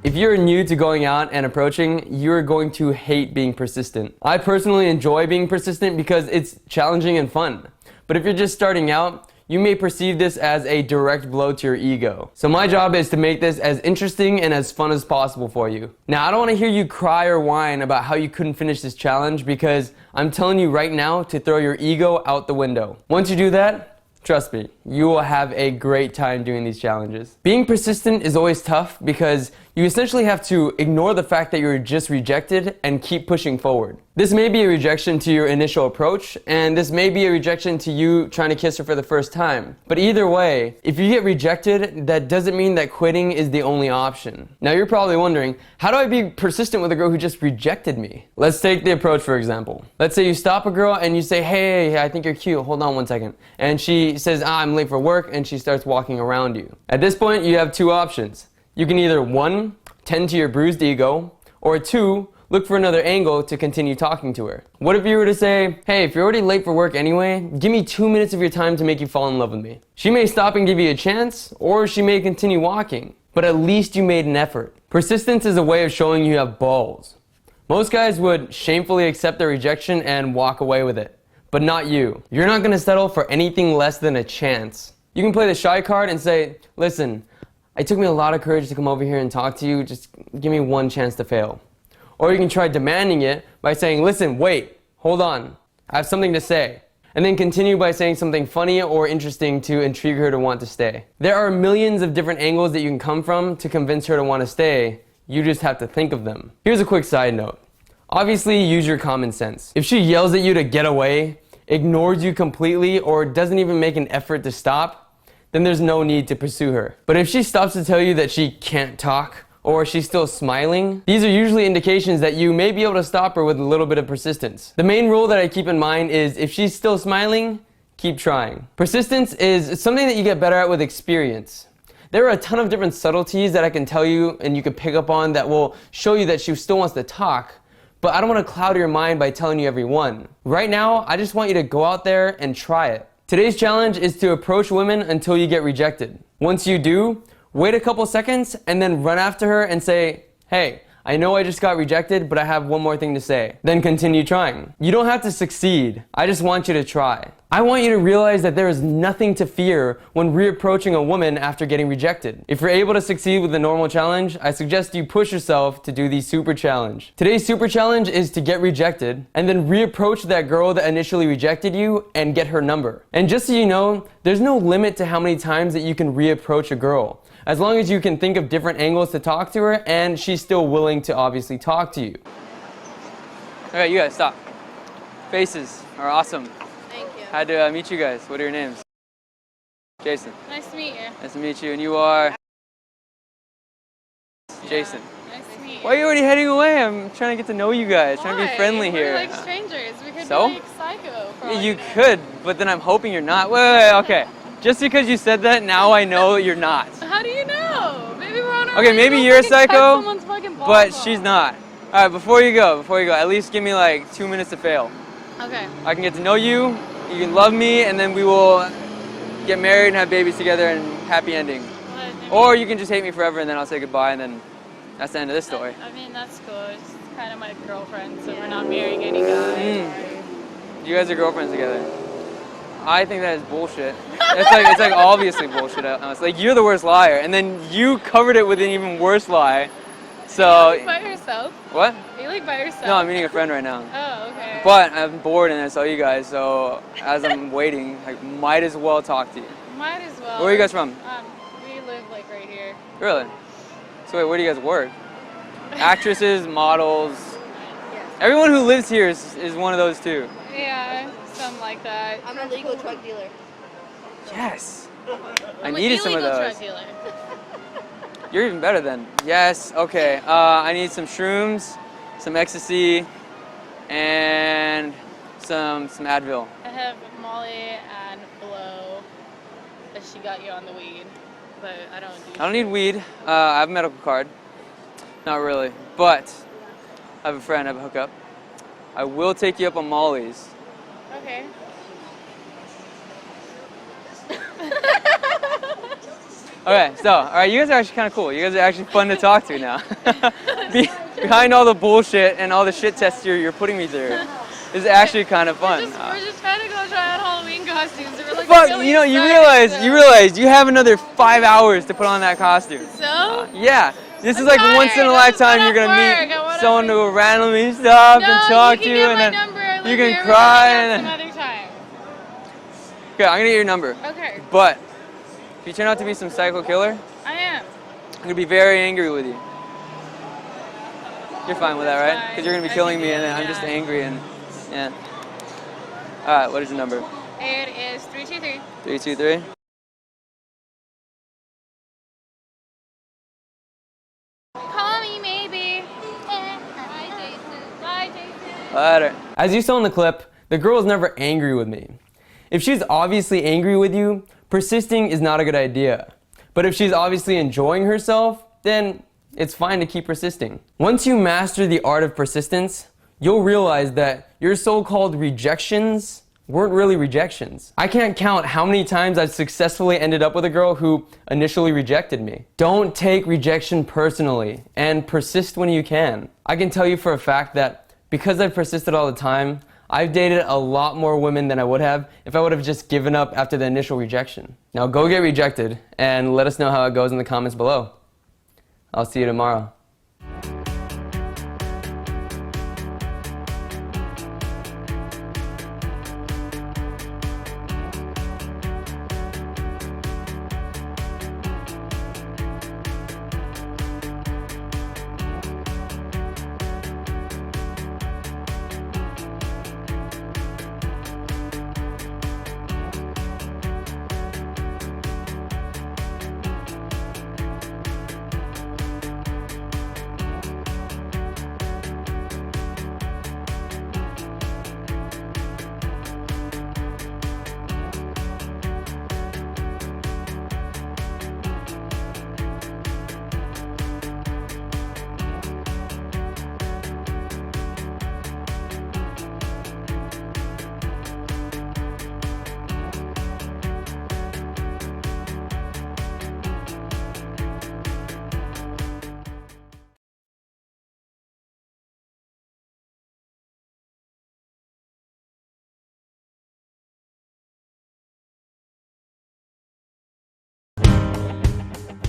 If you're new to going out and approaching, you're going to hate being persistent. I personally enjoy being persistent because it's challenging and fun. But if you're just starting out, you may perceive this as a direct blow to your ego. So my job is to make this as interesting and as fun as possible for you. Now, I don't want to hear you cry or whine about how you couldn't finish this challenge because I'm telling you right now to throw your ego out the window. Once you do that, trust me, you will have a great time doing these challenges. Being persistent is always tough because you essentially have to ignore the fact that you're just rejected and keep pushing forward. This may be a rejection to your initial approach, and this may be a rejection to you trying to kiss her for the first time. But either way, if you get rejected, that doesn't mean that quitting is the only option. Now you're probably wondering, how do I be persistent with a girl who just rejected me? Let's take the approach for example. Let's say you stop a girl and you say, hey, I think you're cute, hold on one second. And she says, I'm late for work, and she starts walking around you. At this point, you have two options. You can either 1, tend to your bruised ego, or 2, look for another angle to continue talking to her. What if you were to say, hey, if you're already late for work anyway, give me 2 minutes of your time to make you fall in love with me. She may stop and give you a chance, or she may continue walking, but at least you made an effort. Persistence is a way of showing you have balls. Most guys would shamefully accept their rejection and walk away with it, but not you. You're not gonna settle for anything less than a chance. You can play the shy card and say, listen, it took me a lot of courage to come over here and talk to you, just give me one chance to fail. Or you can try demanding it by saying, listen, wait, hold on, I have something to say. And then continue by saying something funny or interesting to intrigue her to want to stay. There are millions of different angles that you can come from to convince her to want to stay. You just have to think of them. Here's a quick side note. Obviously, use your common sense. If she yells at you to get away, ignores you completely, or doesn't even make an effort to stop, then there's no need to pursue her. But if she stops to tell you that she can't talk, or she's still smiling, these are usually indications that you may be able to stop her with a little bit of persistence. The main rule that I keep in mind is if she's still smiling, keep trying. Persistence is something that you get better at with experience. There are a ton of different subtleties that I can tell you and you can pick up on that will show you that she still wants to talk, but I don't want to cloud your mind by telling you every one. Right now, I just want you to go out there and try it. Today's challenge is to approach women until you get rejected. Once you do, wait a couple seconds and then run after her and say, hey, I know I just got rejected, but I have one more thing to say. Then continue trying. You don't have to succeed. I just want you to try. I want you to realize that there is nothing to fear when reapproaching a woman after getting rejected. If you're able to succeed with the normal challenge, I suggest you push yourself to do the super challenge. Today's super challenge is to get rejected and then reapproach that girl that initially rejected you and get her number. And just so you know, there's no limit to how many times that you can reapproach a girl, as long as you can think of different angles to talk to her and she's still willing to obviously talk to you. Okay, you guys stop. Faces are awesome. Thank you. Had to meet you guys. What are your names? Jason. Nice to meet you. Nice to meet you. And you are? Jason. Nice to meet you. Why are you already heading away? I'm trying to get to know you guys. Trying to be friendly here. We're like strangers. We could So? be like psycho. For all You know. could, but then I'm hoping you're not. Wait, okay. Just because you said that, now I know you're not. How do you know? Maybe we're on our Okay, way to maybe go you're a fucking cut psycho, someone's fucking balls but off. she's not. All right, before you go, at least give me like 2 minutes to fail. Okay. I can get to know you, you can love me, and then we will get married and have babies together and happy ending. Or you can just hate me forever and then I'll say goodbye and then that's the end of this story. I mean, that's cool. It's kind of my girlfriend, so we're not marrying any guy. You guys are girlfriends together. I think that is bullshit. It's like obviously bullshit. Like you're the worst liar, and then you covered it with an even worse lie. So. Are you like by yourself? What? Are you like by yourself? No, I'm meeting a friend right now. Oh, okay. But I'm bored and I saw you guys, so as I'm waiting, I might as well talk to you. Might as well. Where are you guys from? We live like right here. Really? So wait, where do you guys work? Actresses, models. Yes. Everyone who lives here is one of those too. Yeah, something like that. I'm a legal drug dealer. Yes. I I'm needed an some of illegal those. drug dealer. You're even better then. Yes, okay. I need some shrooms, some ecstasy, and some Advil. I have Molly and Blow. That she got you on the weed, but I don't do. I don't need weed. I have a medical card. Not really, but I have a friend, I have a hookup. I will take you up on Molly's. Okay. Okay, so, all right, you guys are actually kind of cool. You guys are actually fun to talk to now. Behind all the bullshit and all the shit tests you're putting me through, is actually kind of fun. We're just trying to go try on Halloween costumes. We're like Fuck, really you know, you excited, realize you have another 5 hours to put on that costume. So? Yeah, this is I'm like tired. once in a This is lifetime not you're gonna work. meet I wanna someone be- who will randomly stop and talk you to can you, get and my then number. I you live can here. cry We'll and some other time. okay, I'm gonna get your number. Okay, But if you turn out to be some psycho killer, I am. I'm gonna be very angry with you. You're fine with that, That's right? fine. Because you're gonna be I killing can me, and deal then I'm with just that. angry and yeah. All right, what is your number? It is 323. 323. Call me maybe. Bye, Jason. Bye, Jason. Later. As you saw in the clip, the girl is never angry with me. If she's obviously angry with you, persisting is not a good idea. But if she's obviously enjoying herself, then it's fine to keep persisting. Once you master the art of persistence, you'll realize that your so-called rejections weren't really rejections. I can't count how many times I've successfully ended up with a girl who initially rejected me. Don't take rejection personally and persist when you can. I can tell you for a fact that because I've persisted all the time, I've dated a lot more women than I would have if I would have just given up after the initial rejection. Now go get rejected and let us know how it goes in the comments below. I'll see you tomorrow.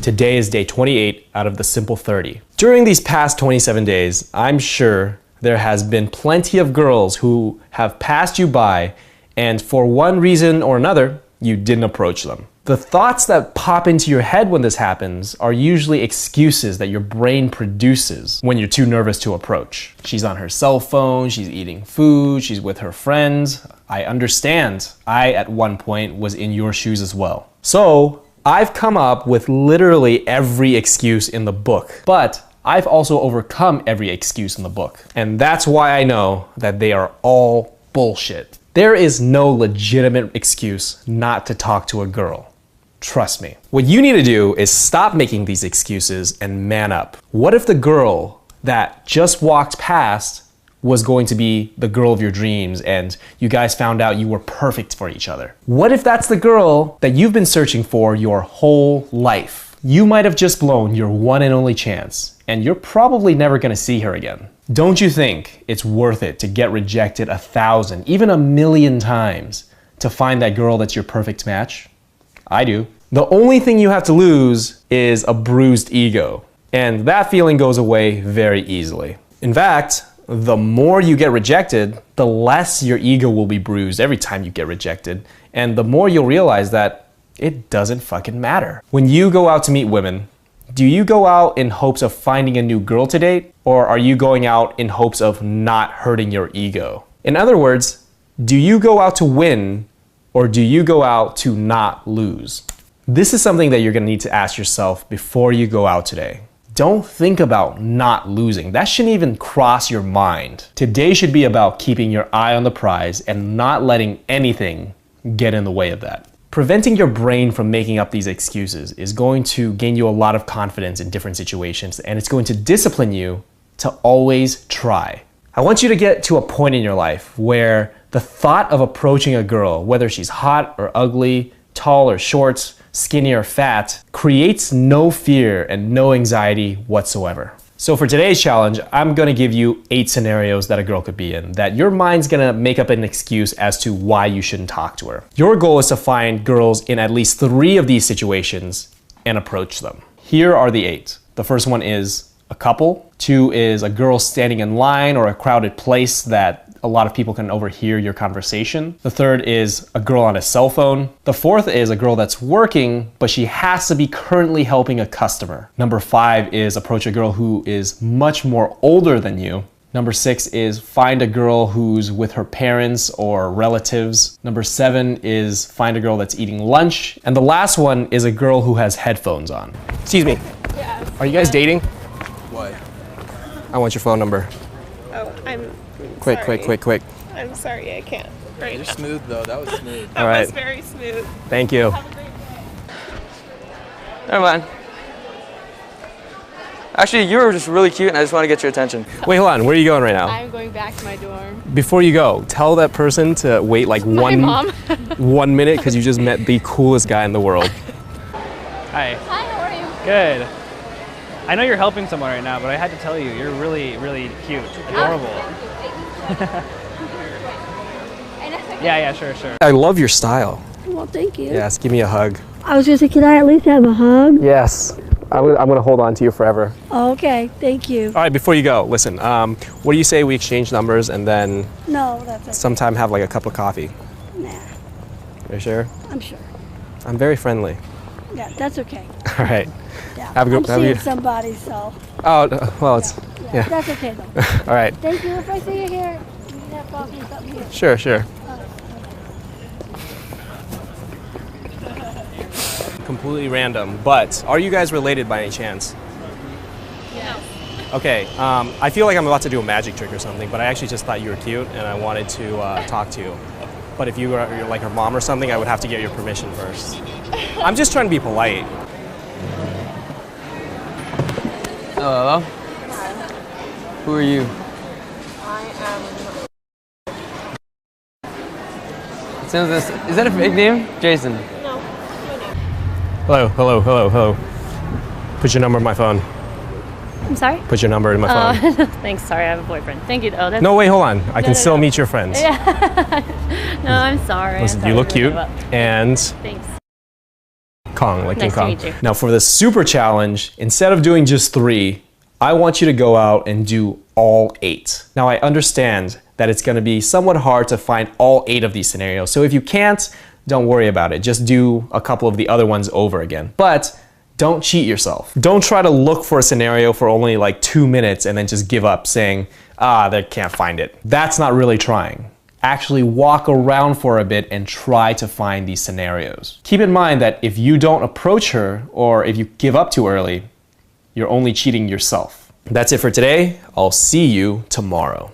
Today is day 28 out of the Simple 30. During these past 27 days, I'm sure there has been plenty of girls who have passed you by and for one reason or another, you didn't approach them. The thoughts that pop into your head when this happens are usually excuses that your brain produces when you're too nervous to approach. She's on her cell phone, she's eating food, she's with her friends. I understand. I, at one point, was in your shoes as well. So, I've come up with literally every excuse in the book, but I've also overcome every excuse in the book. And that's why I know that they are all bullshit. There is no legitimate excuse not to talk to a girl. Trust me. What you need to do is stop making these excuses and man up. What if the girl that just walked past was going to be the girl of your dreams and you guys found out you were perfect for each other? What if that's the girl that you've been searching for your whole life? You might have just blown your one and only chance and you're probably never gonna see her again. Don't you think it's worth it to get rejected 1,000, even 1,000,000 times to find that girl that's your perfect match? I do. The only thing you have to lose is a bruised ego, and that feeling goes away very easily. In fact, the more you get rejected, the less your ego will be bruised every time you get rejected, and the more you'll realize that it doesn't fucking matter. When you go out to meet women, do you go out in hopes of finding a new girl to date, or are you going out in hopes of not hurting your ego? In other words, do you go out to win, or do you go out to not lose? This is something that you're gonna need to ask yourself before you go out today. Don't think about not losing. That shouldn't even cross your mind. Today should be about keeping your eye on the prize and not letting anything get in the way of that. Preventing your brain from making up these excuses is going to gain you a lot of confidence in different situations, and it's going to discipline you to always try. I want you to get to a point in your life where the thought of approaching a girl, whether she's hot or ugly, tall or short, skinny or fat, creates no fear and no anxiety whatsoever. So for today's challenge, I'm gonna give you 8 scenarios that a girl could be in, that your mind's gonna make up an excuse as to why you shouldn't talk to her. Your goal is to find girls in at least 3 of these situations and approach them. Here are the 8. The first one is a couple. 2 is a girl standing in line or a crowded place that a lot of people can overhear your conversation. The 3rd is a girl on a cell phone. The 4th is a girl that's working, but she has to be currently helping a customer. Number 5 is approach a girl who is much more older than you. Number 6 is find a girl who's with her parents or relatives. Number 7 is find a girl that's eating lunch. And the last one is a girl who has headphones on. Excuse me. Yeah. Are you guys dating? What? I want your phone number. Oh, I'm Quick, sorry. quick. I'm sorry, I can't. Right You're now. smooth though. That was smooth. That All right. was very smooth. Thank you. Have a great day. Never mind. Actually, you were just really cute and I just want to get your attention. Wait, hold on. Where are you going right now? I'm going back to my dorm. Before you go, tell that person to wait like My mom. 1 minute because you just met the coolest guy in the world. Hi. Hi, how are you? Good. I know you're helping someone right now, but I had to tell you, you're really, really cute. Adorable. Yeah, sure. I love your style. Well, thank you. Yes, give me a hug. I was gonna say, can I at least have a hug? Yes, I'm gonna hold on to you forever. Oh, okay, thank you. All right, before you go, listen, what do you say we exchange numbers and then No, that's okay. sometime have like a cup of coffee? Nah, Are you sure? I'm sure. I'm very friendly. Yeah, that's okay. All right. Yeah. Have a good- I'm have a seeing good- somebody, so Oh, well, it's, yeah. that's okay though. All right. Thank you. If I see you here, we can have coffee or something here. Sure. Completely random, but are you guys related by any chance? Yes. Okay, I feel like I'm about to do a magic trick or something, but I actually just thought you were cute and I wanted to talk to you. But if you were you're like her mom or something, I would have to get your permission first. I'm just trying to be polite. Hello? Who are you? Is that a fake name? Jason. Hello. Put your number in my phone. I'm sorry? Put your number in my phone. Thanks, sorry, I have a boyfriend. Thank you. Oh, that's No, wait, hold on. I can no, still no. meet your friends. No, I'm sorry. Listen, I'm you sorry look to cute, give up. and Thanks. Kong, like King Nice to Kong. meet you. Now for the super challenge, instead of doing just 3, I want you to go out and do all 8. Now I understand that it's gonna be somewhat hard to find all 8 of these scenarios. So if you can't, don't worry about it. Just do a couple of the other ones over again. But don't cheat yourself. Don't try to look for a scenario for only like 2 minutes and then just give up saying, they can't find it. That's not really trying. Actually walk around for a bit and try to find these scenarios. Keep in mind that if you don't approach her or if you give up too early, you're only cheating yourself. That's it for today. I'll see you tomorrow.